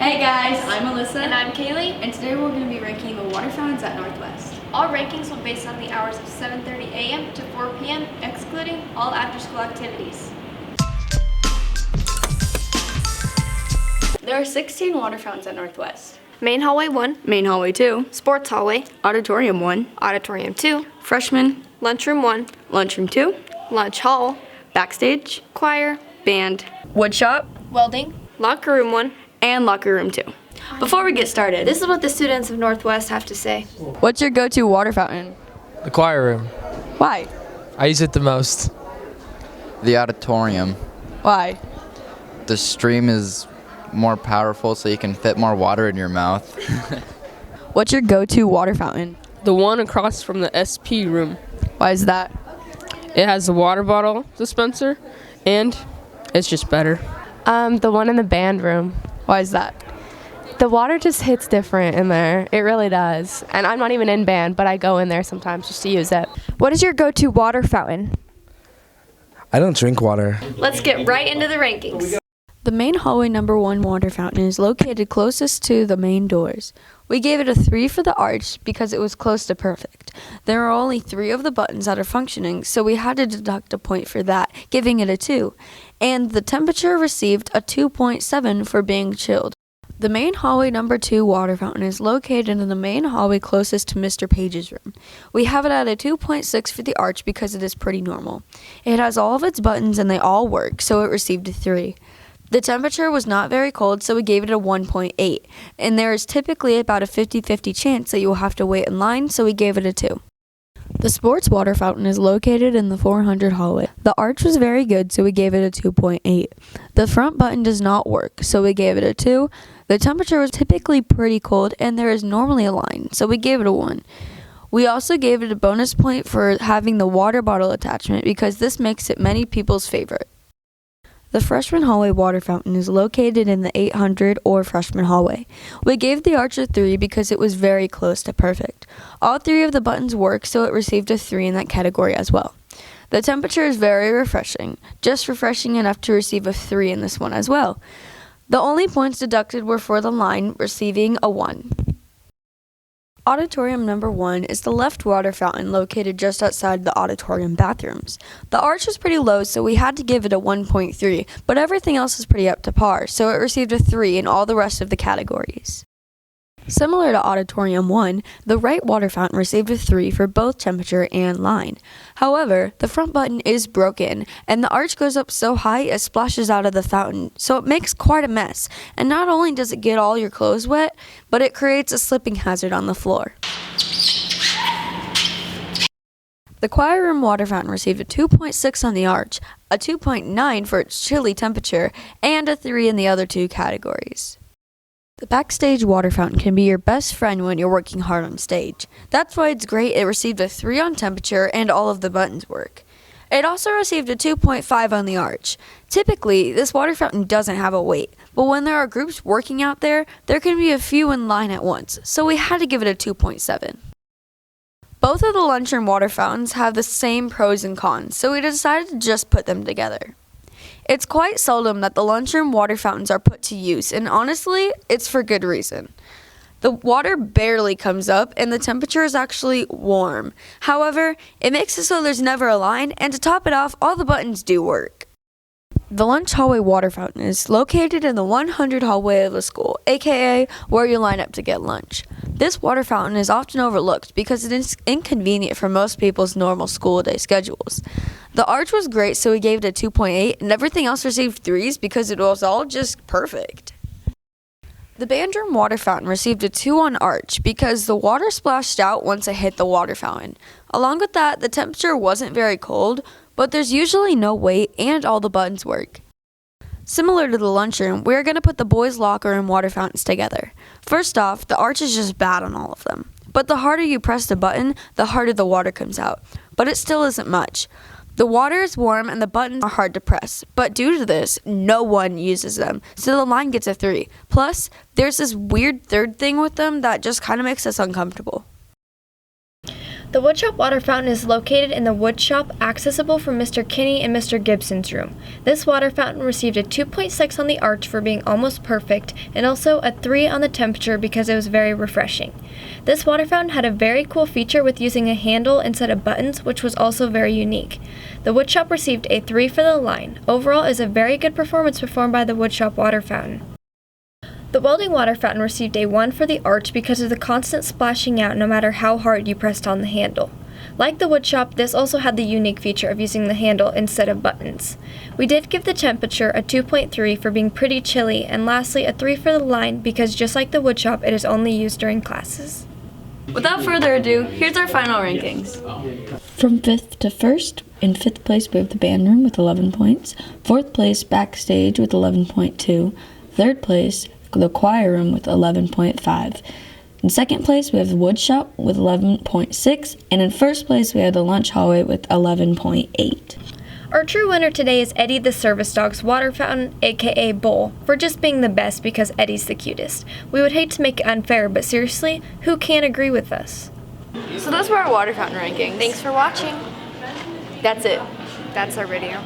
Hey guys, I'm Alyssa. And I'm Kaleigh. And today we're going to be ranking the water fountains at Northwest. All rankings will be based on the hours of 7:30 a.m. to 4 p.m., excluding all after-school activities. There are 16 water fountains at Northwest. Main Hallway 1, Main Hallway 2, Sports Hallway, Auditorium 1, Auditorium 2, Freshman, Lunchroom 1, Lunchroom 2, Lunch Hall, Backstage, Choir, Band, Woodshop, Welding, Locker Room 1, and Locker Room 2. Before we get started, This is what the students of Northwest have to say. what's your go-to water fountain? The choir room. Why? I use it the most. The auditorium. Why? The stream is more powerful so you can fit more water in your mouth. What's your go-to water fountain? The one across from the SP room. Why is that? It has a water bottle dispenser, and it's just better. The one in the band room. Why is that? The water just hits different in there. It really does. And I'm not even in band, but I go in there sometimes just to use it. What is your go-to water fountain? I don't drink water. Let's get right into the rankings. The main hallway number 1 water fountain is located closest to the main doors. We gave it a 3 for the arch because it was close to perfect. There are only 3 of the buttons that are functioning, so we had to deduct a point for that, giving it a 2. And the temperature received a 2.7 for being chilled. The main hallway number 2 water fountain is located in the main hallway closest to Mr. Page's room. We have it at a 2.6 for the arch because it is pretty normal. It has all of its buttons and they all work, so it received a 3. The temperature was not very cold, so we gave it a 1.8, and there is typically about a 50-50 chance that you will have to wait in line, so we gave it a 2. The sports water fountain is located in the 400 hallway. The arch was very good, so we gave it a 2.8. The front button does not work, so we gave it a 2. The temperature was typically pretty cold, and there is normally a line, so we gave it a 1. We also gave it a bonus point for having the water bottle attachment because this makes it many people's favorite. The freshman hallway water fountain is located in the 800 or freshman hallway. We gave the arch a 3 because it was very close to perfect. All 3 of the buttons work, so it received a 3 in that category as well. The temperature is very refreshing, just refreshing enough to receive a 3 in this one as well. The only points deducted were for the line, receiving a 1. Auditorium number 1 is the left water fountain located just outside the auditorium bathrooms. The arch was pretty low, so we had to give it a 1.3, but everything else is pretty up to par, so it received a 3 in all the rest of the categories. Similar to Auditorium 1, the right water fountain received a 3 for both temperature and line. However, the front button is broken, and the arch goes up so high it splashes out of the fountain, so it makes quite a mess. And not only does it get all your clothes wet, but it creates a slipping hazard on the floor. The choir room water fountain received a 2.6 on the arch, a 2.9 for its chilly temperature, and a 3 in the other 2 categories. The backstage water fountain can be your best friend when you're working hard on stage. That's why it's great it received a 3 on temperature and all of the buttons work. It also received a 2.5 on the arch. Typically, this water fountain doesn't have a wait, but when there are groups working out there, there can be a few in line at once, so we had to give it a 2.7. Both of the lunchroom water fountains have the same pros and cons, so we decided to just put them together. It's quite seldom that the lunchroom water fountains are put to use, and honestly, it's for good reason. The water barely comes up, and the temperature is actually warm. However, it makes it so there's never a line, and to top it off, all the buttons do work. The lunch hallway water fountain is located in the 100 hallway of the school, aka where you line up to get lunch. This water fountain is often overlooked because it is inconvenient for most people's normal school day schedules. The arch was great, so we gave it a 2.8, and everything else received 3s because it was all just perfect. The band room water fountain received a 2 on arch because the water splashed out once it hit the water fountain. Along with that, the temperature wasn't very cold, but there's usually no wait and all the buttons work. Similar to the lunchroom, we're going to put the boys' locker room water fountains together. First off, the arch is just bad on all of them. But the harder you press the button, the harder the water comes out. But it still isn't much. The water is warm and the buttons are hard to press, but due to this, no one uses them, so the line gets a 3. Plus, there's this weird third thing with them that just kind of makes us uncomfortable. The woodshop water fountain is located in the woodshop, accessible from Mr. Kinney and Mr. Gibson's room. This water fountain received a 2.6 on the arch for being almost perfect, and also a 3 on the temperature because it was very refreshing. This water fountain had a very cool feature with using a handle instead of buttons, which was also very unique. The woodshop received a 3 for the line. Overall, is a very good performance performed by the woodshop water fountain. The welding water fountain received a 1 for the arch because of the constant splashing out no matter how hard you pressed on the handle. Like the woodshop, this also had the unique feature of using the handle instead of buttons. We did give the temperature a 2.3 for being pretty chilly, and lastly a 3 for the line because just like the woodshop, it is only used during classes. Without further ado, here's our final rankings. From 5th to 1st, in 5th place we have the band room with 11 points, 4th place backstage with 11.2, 3rd place the choir room with 11.5. In 2nd place we have the wood shop with 11.6, and in 1st place we have the lunch hallway with 11.8. Our true winner today is Eddie the Service Dog's water fountain, aka Bull, for just being the best because Eddie's the cutest. We would hate to make it unfair, but seriously, who can't agree with us? So those were our water fountain rankings. Thanks for watching. That's it. That's our video.